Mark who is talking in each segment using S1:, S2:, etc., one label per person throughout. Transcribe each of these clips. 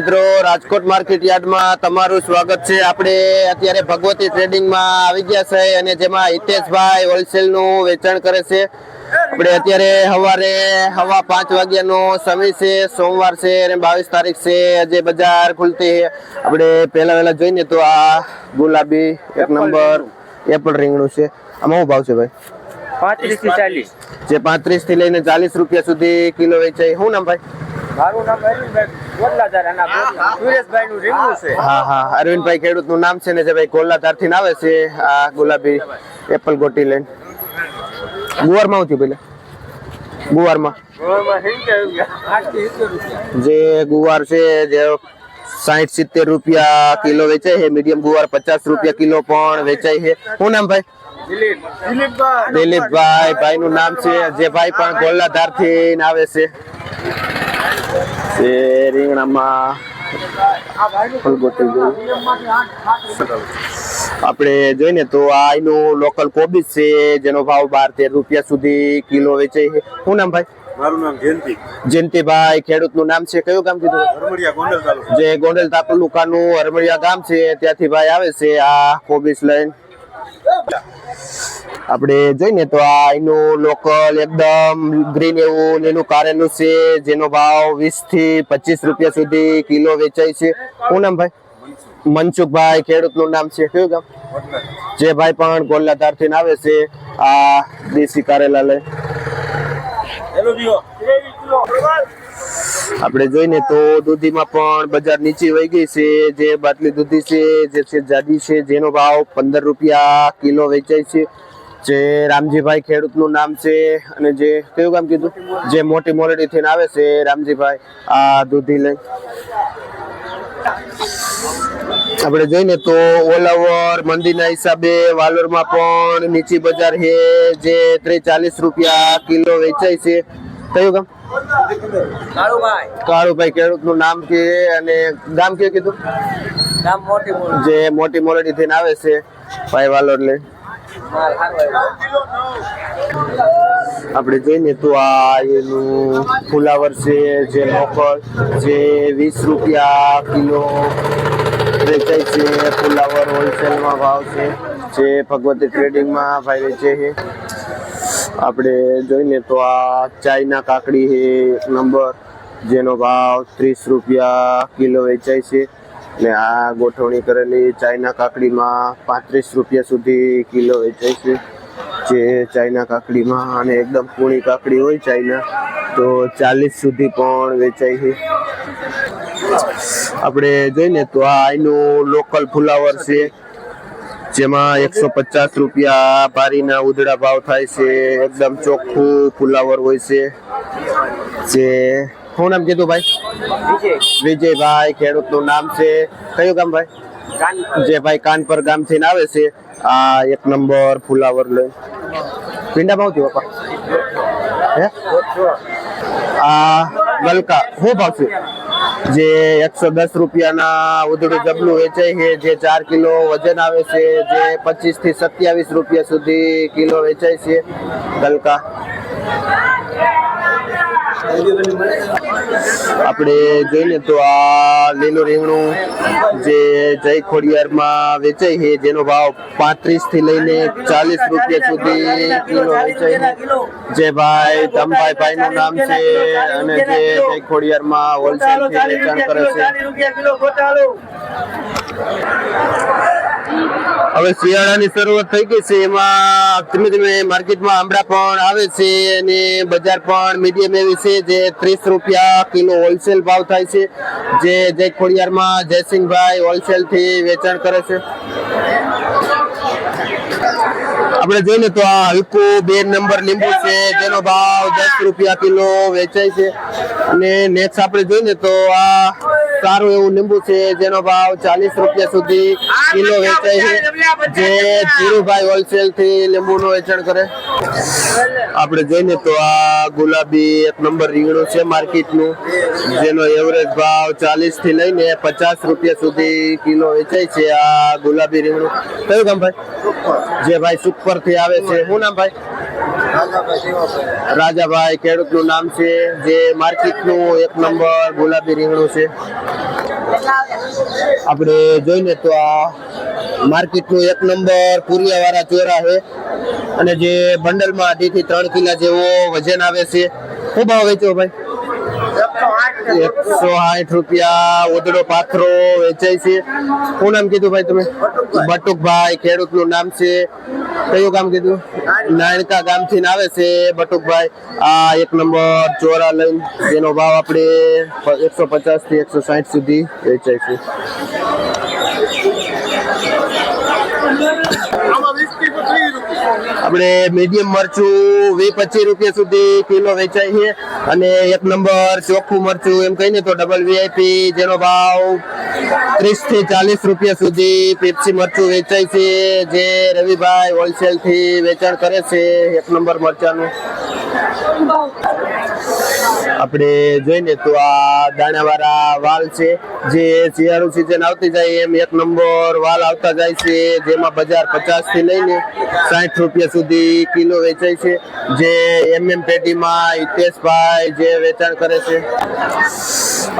S1: મિત્રો રાજકોટ માર્કેટ યાર્ડમાં તમારું સ્વાગત છે। આપણે અત્યારે ભગવતી ટ્રેડિંગમાં આવી ગયા છે અને જેમાં હિતેશભાઈ હોલસેલનું વેચાણ કરે છે। આપણે અત્યારે સવારે 5:15 વાગ્યાનો સમય છે, સોમવાર છે અને 22 તારીખ છે, આજે બજાર ખુલતી છે। આપણે પહેલા જોઈને તો આ ગુલાબી એક નંબર એપલ રીંગણું છે। આમાં શું ભાવ છે ભાઈ?
S2: 35 થી 40।
S1: જે 35 થી લઈને 40 રૂપિયા સુધી કિલો વેચાય। શું નામ ભાઈ?
S2: મારું નામ અરવિંદભાઈ ગોલાધાર અને સુરેશભાઈ નું રીંગણું છે।
S1: હા અરવિંદભાઈ ખેડૂતનું નામ છે ને જે ભાઈ ગોલાધાર થી આવે છે આ ગુલાબી એપલ ગોટી લઈને। ગુવારમાં આવતી પેલા ગુવારમાં જે ગુવાર છે જે 60-70 રૂપિયા કિલો વેચાય છે। મીડિયમ ગુવાર 50 રૂપિયા કિલો પણ વેચાય છે। શું નામ ભાઈ? દિલીપભાઈ ભાઈ નું નામ છે, જે ભાઈ પણ ગોલાધાર થી આવે છે। રીંગણામાં આપણે જોઈને તો આ એનું લોકલ કોબીજ છે, જેનો ભાવ 12-13 રૂપિયા સુધી કિલો વેચાય છે। શું નામ ભાઈ?
S3: મારું નામ
S1: જયંતિભાઈ ખેડૂતનું નામ છે, કયું ગામ કીધું? જે ગોંડલ તાલુકાનું હરમડિયા ગામ છે, ત્યાંથી ભાઈ આવે છે આ કોબીજ લઈને। આપણે જોઈને તો આ એનું લોકલ એકદમ ગ્રીન એવું એનું કારેલું છે, જેનો ભાવ 20 થી 25 રૂપિયા સુધી કિલો વેચાય છે। શું નામ ભાઈ? મનસુખભાઈ ખેડૂતનું નામ છે, કયું ગામ? જે ભાઈ પણ ગોલાધાર થી આવે છે આ દેશી કારેલા લઈ। આપણે જોઈને તો દૂધીમાં પણ બજાર નીચે વહી ગઈ છે। જે બાટલી દૂધી છે જે છે જાડી છે, જેનો ભાવ 15 રૂપિયા કિલો વેચાય છે। જે રામજીભાઈ ખેડૂતનું નામ છે અને જે કયું ગામ કીધું? જે મોટી મોરડી થી આવે છે રામજીભાઈ આ દૂધી લઈ। આપણે જોઈને તો ઓલ ઓવર મંદીના હિસાબે વાલોરમાં પણ નીચી બજાર છે, જે 30-40 રૂપિયા કિલો વેચાય છે। કયું ગામ? કાળુભાઈ ખેડૂતનું નામ કે અને ગામ કયું કીધું? જે મોટી મોરડી થી આવે છે ભાઈ વાલોર લઈ। આપણે જોઈને તો આ એનું ફુલાવર છે, જે લોકલ જે 20 રૂપિયા કિલો વેચાય છે। ફુલાવર હોલસેલમાં ભાવ છે, જે ભગવતી ટ્રેડિંગમાં ભાઈ વેચે છે। આપણે જોઈને તો આ ચાઈના કાકડી છે એક નંબર, જેનો ભાવ 30 રૂપિયા કિલો વેચાય છે। ને આ ગોઠવણી કરેલી ચાઈના કાકડીમાં 35 રૂપિયા સુધી કિલો વેચાય છે। જે ચાઈના કાકડીમાં અને એકદમ કૂણી કાકડી હોય ચાઈના તો 40 સુધી પણ વેચાય છે। આપણે જોઈને તો આ એનું લોકલ ફુલાવર છે, જેમાં 150 રૂપિયા બારીના ઉધડા ભાવ થાય છે। એકદમ ચોખ્ખું ફુલાવર હોય છે। જે શું નામ કીધું ભાઈ? વિજયભાઈ ખેડૂતનું નામ છે, કયું ગામ ભાઈ? જે ભાઈ કાનપર ગામ થી આવે છે આ એક નંબર ફુલાવર લઈ। પીંડા ભાવ થી બાપા હે આ ગલકા શું ભાવ છે? જે 110 રૂપિયાના ઉધડું જબલું વેચાય છે, જે 4 કિલો વજન આવે છે, જે 25 થી 27 રૂપિયા સુધી કિલો વેચાય છે ગલકા। આપણે જોઈને તો આ લીલું રીંગણું જે જય ખોડિયારમાં વેચાય છે, જેનો ભાવ 35 થી લઈને 40 રૂપિયા સુધી કિલો વેચાય છે। જે ભાઈ ધમભાઈ ભાઈ નું નામ છે અને જે જય ખોડિયારમાં હોલસેલ થી વેચાણ કરે છે। હવે શિયાળાની શરૂઆત થઈ ગઈ છે, એમાં ધીમે ધીમે માર્કેટમાં આંબળા પણ આવે છે અને બજાર પણ મીડિયમ એવી છે, જે 30 રૂપિયા કિલો હોલસેલ ભાવ થાય છે। જે જય ખોડિયારમાં જયસિંહભાઈ હોલસેલ થી વેચાણ કરે છે। આપણે જોઈને તો આ હલકું 2 નંબર લીંબુ છે, જેનો ભાવ 10 રૂપિયા કિલો વેચાય છે। અને નેક્સ્ટ આપણે જોઈને તો આ સારું એવું લીંબુ છે, જેનો ભાવ 40 રૂપિયા સુધી કિલો વેચાય છે। જે ધીરુભાઈ હોલસેલ થી લીંબુનું વેચાણ કરે। આપણે જોઈને તો આ ગુલાબી એક નંબર રીંગણું છે માર્કેટનું, જેનો એવરેજ ભાવ 40 થી લઈને 50 રૂપિયા સુધી કિલો વેચાય છે આ ગુલાબી રીંગણું। કયું ગામ ભાઈ? જે ભાઈ સુપર થી આવે છે, શું નામ ભાઈ? રાજાભાઈ ખેડૂતનું નામ છે, જે માર્કેટનું એક નંબર ગુલાબી રીંગણું છે। આપણે જોઈને તો આ માર્કેટનું એક નંબર પુરિયાવાળા ચોરા છે અને જે બંડલમાં 2 થી 3 કિલા જેવો વજન આવે છે. શું ભાવ વેચો ભાઈ? 160 રૂપિયા ઉધડો પાથરો વેચાય છે. શું નામ કીધું ભાઈ તમે? બટુકભાઈ. ખેડૂતનું નામ છે. કયું ગામ કીધું? નાણકા ગામથી આવે છે બટુકભાઈ. આ એક નંબર ચોરા લઈને જેનો ભાવ આપણે 150 થી 160 સુધી વેચાય છે. આપણે મીડિયમ મરચું 20-25 રૂપિયા સુધી કિલો વેચાય છે અને એક નંબર ચોખ્ખું મરચું એમ કહીને તો ડબલ વીઆઈપી જેનો ભાવ 30 થી 40 રૂપિયા સુધી પેપ્સી મરચું વેચાય છે, જે રવિભાઈ હોલસેલ થી વેચાણ કરે છે એક નંબર મરચાનું. આપણે જોઈને તો આ દાણાવાળા વાલ છે, જે શિયાળુ સિઝન આવતી જાય એમ એક નંબર વાલ આવતા જાય છે, જેમાં બજાર 50 થી લઈને 60 રૂપિયા સુધી કિલો વેચાય છે, જે પેટીમાં હિતેશભાઈ જે વેચાણ કરે છે.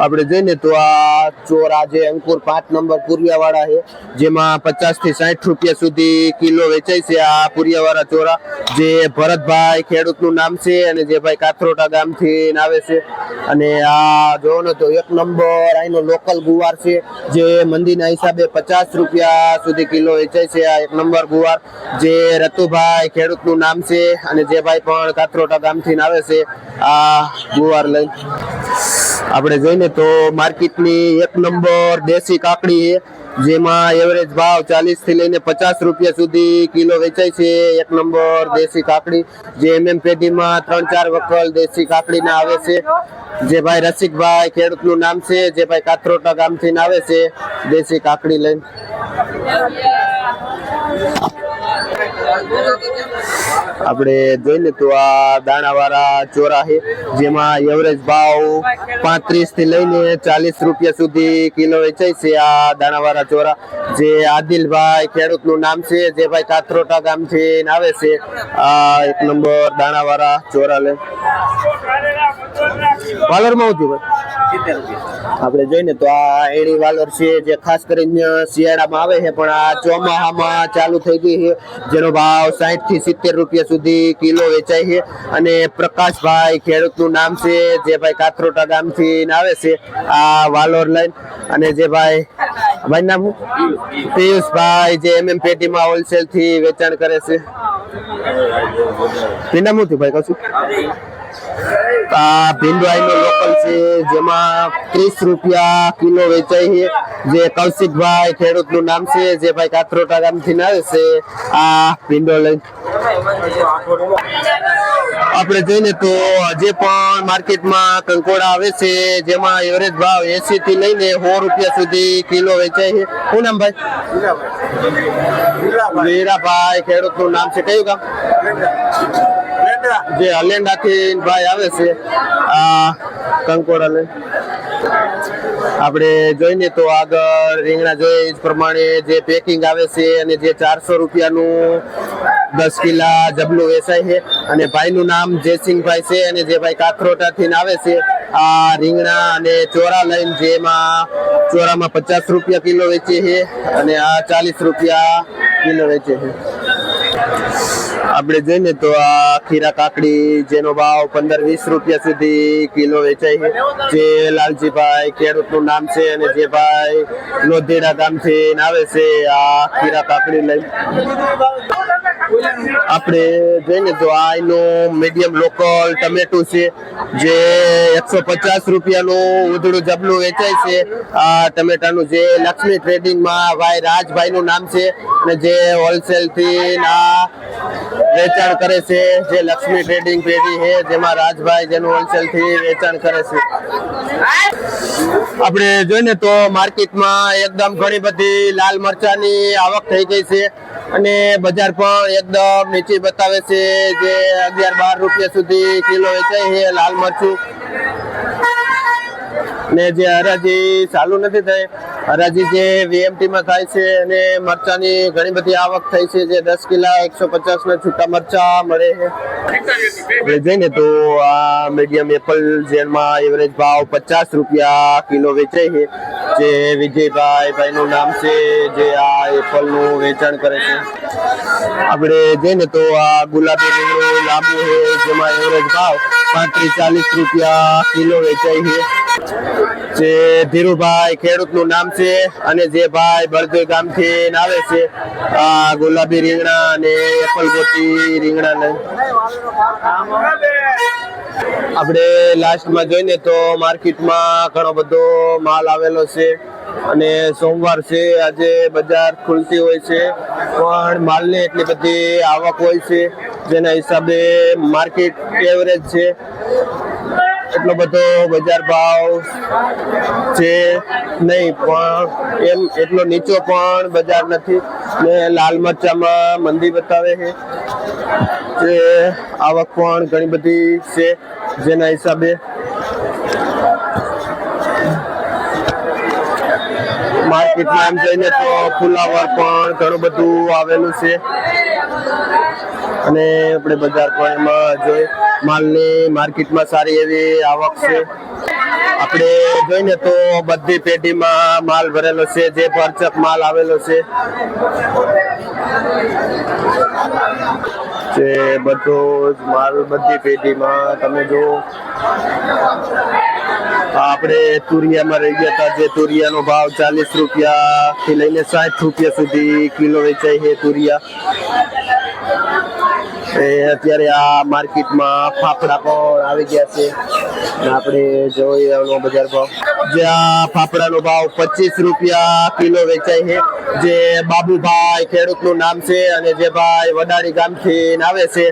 S1: આપણે જોઈને તો આ ચોરા જે અંકુર 5 નંબર પુરિયાવાળા છે, જેમાં 50 થી 60 રૂપિયા સુધી કિલો વેચાય છે. આ પુરિયાવાળા ચોરા જે ભરતભાઈ ખેડૂતનું નામ છે અને જે ભાઈ કાથરોટા ગામથી આવે છે. અને આ જોવો ને તો એક નંબર અહીંનો લોકલ ગુવાર છે, જે મંદીના હિસાબે 50 રૂપિયા સુધી કિલો વેચાય છે. આ એક નંબર ગુવાર જે રતુભાઈ ખેડૂતનું નામ છે અને જે ભાઈ પણ કાથરોટા ગામથી આવે છે આ ગુવાર લઈ. આપણે જોઈને તો માર્કેટની એક નંબર દેશી કાકડી છે, જેમાં એવરેજ ભાવ 40 થી લઈને 50 રૂપિયા સુધી કિલો વેચાય છે. એક નંબર દેશી કાકડી જે પેટીમાં 3-4 વકલ દેશી કાકડીના આવે છે, જે ભાઈ રસિકભાઈ ખેડૂતનું નામ છે, જે ભાઈ કાથરોટા ગામથી આવે છે દેશી કાકડી લઈને. આપણે જોઈને તો આ દાણાવાળા ચોરા છે, જેમાં એવરેજ ભાવ 35 થી લઈને 40 રૂપિયા સુધી કિલો વેચાય છે. આ દાણાવાળા ચોરા જે આદિલભાઈ ખેડૂતનું નામ છે, જે ભાઈ કાથરોટા ગામથી આવે છે આ એક નંબર દાણાવાળા ચોરા લે. વાલરમાં શું ભાઈ? આપણે જોઈને તો આ એડી વાલર છે, જે ખાસ કરીને શિયાળામાં આવે છે પણ આ ચોમાસામાં ચાલુ થઈ ગઈ છે, જેનો ભાવ 60 થી 70 રૂપિયા સુધી કિલો વેચાય છે. અને પ્રકાશભાઈ ખેડૂતનું નામ છે, જે ભાઈ કાથરોટા ગામથી આવે છે આ વાલોર લાઈન. અને જે ભાઈ નામ પિયુષભાઈ જે પેટીમાં હોલસેલ થી વેચાણ કરે છે. ભીંડા શું થયું ભાઈ? કશું આ ભીંડો લોકલ છે, જેમાં 30 રૂપિયા કિલો વેચાય છે, જે કૌશિકભાઈ ખેડૂતનું નામ છે, જે ભાઈ કાથરોટા ગામથી આવે છે આ ભીંડો લઈ. આપણે જોઈને તો હજી પણ માર્કેટમાં કંકોડા આવે છે, જેમાં એવરેજ ભાવ 80 થી લઈને 100 રૂપિયા સુધી કિલો વેચાય છે. શું નામ ભાઈ? વીરાભાઈ ખેડૂતનું નામ છે. કયું ગામ? જે હલેન્ડાથી ભાઈ આવે છે આ કંકોડા લઈ. આપણે જોઈને તો આગળ રીંગણા જોઈએ એ પ્રમાણે જે પેકિંગ આવે છે અને જે 400 રૂપિયાનું 10 કિલા જબલું વેચાય છે. અને ભાઈનું નામ જયસિંહભાઈ છે અને જે ભાઈ કાથરોટાથી આવે છે આ રીંગણા અને ચોરા લઈને, જેમાં ચોરામાં 50 રૂપિયા કિલો વેચે છે અને આ 40 રૂપિયા કિલો વેચે છે. આપણે જોઈને તો આ ખીરા કાકડી જેનો ભાવ 15-20 રૂપિયા સુધી કિલો વેચાય છે, જે લાલજીભાઈ ખેડૂતનું નામ છે અને જે ભાઈ લોધેડા ગામથી આવે છે આ ખીરા કાકડી લઈ. આપણે જોઈને તો આ એનું મીડિયમ લોકલ ટમેટું છે, જે 150 રૂપિયાનું ઉધડું જબલું વેચાય છે. આ ટમેટાનું જે લક્ષ્મી ટ્રેડિંગમાં ભાઈ રાજભાઈનું નામ છે અને જે હોલસેલ થી વેચાણ કરે છે, જે લક્ષ્મી ટ્રેડિંગ પેઢી છે, જેમાં રાજભાઈ જેનું હોલસેલ થી વેચાણ કરે છે. આપણે જોઈને તો માર્કેટમાં એકદમ ઘણી બધી લાલ મરચાની આવક થઈ ગઈ છે અને બજાર પણ એકદમ નીચે બતાવે છે, જે 11-12 રૂપિયા સુધી કિલો વેચાય છે લાલ મરચું. ને જે હરાજી ચાલુ નથી થઈ, હરાજી જે વીએમટી માં થાય છે અને મરચાની ઘણી બધી આવક થઈ છે, જે 10 કિલા 150 ના છૂટા મરચા મળે છે. આપણે જોઈને તો આ મીડિયમ એપલ જેમાં એવરેજ ભાવ 50 રૂપિયા કિલો વેચાય છે, જે વિજયભાઈનું નામ છે, જે આ એપલનું વેચાણ કરે છે. આપણે જઈને તો આ ગુલાબી રીંગણું લાંબુ છે, જેમાં એવરેજ ભાવ 35-40 રૂપિયા કિલો વેચાય છે. જે ધીરુભાઈ ખેડૂતનું નામ છે અને જે ભાઈ બળદોઈ ગામથી આવે છે આ ગુલાબી રીંગણા અને એપલ ગોટી રીંગણા આપણે લાસ્ટમાં જોઈને તો માર્કેટમાં ઘણો બધો માલ આવેલો છે અને સોમવાર છે, આજે બજાર ખુલતી હોય છે પણ માલની એટલી બધી આવક હોય છે જેના હિસાબે માર્કેટ એવરેજ છે. એટલો બધો બજાર ભાવ છે નહીં, પણ એમ એટલો નીચો પણ બજાર નથી ને લાલ મરચામાં મંદી બતાવે છે. જે આવક પણ ઘણી બધી છે જેના હિસાબે માર્કેટમાં એમ જઈને તો ફુલાવર પણ ઘણું બધું આવેલું છે અને આપણે બજાર પણ એમાં જોઈ માલની માર્કેટમાં સારી એવી આવક છે. આપણે જોઈને તો બધી પેઢીમાં માલ ભરેલો છે, જે ભરચક માલ આવેલો છે. જે બધો જ માલ બધી પેઢીમાં તમે જો આપણે તુરિયામાં રહી ગયા હતા, જે તુરિયાનો ભાવ 40 રૂપિયાથી લઈને 60 રૂપિયા સુધી કિલો વેચાય છે તુરિયા. અત્યારે આ માર્કેટમાં ફાફડા પણ આવી ગયા છે અને આપણે જોઈએ એનો બજાર ભાવ. જે આ ફાફડાનો ભાવ 25 રૂપિયા કિલો વેચાય છે. જે બાબુભાઈ ખેડૂતનું નામ છે અને જે ભાઈ વડાળી ગામથી આવે છે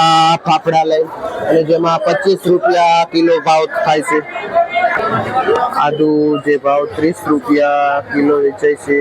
S1: આ ફાફડા લઈ, અને જેમાં 25 રૂપિયા કિલો ભાવ થાય છે. આદુ જે ભાવ 30 રૂપિયા કિલો વેચાય છે.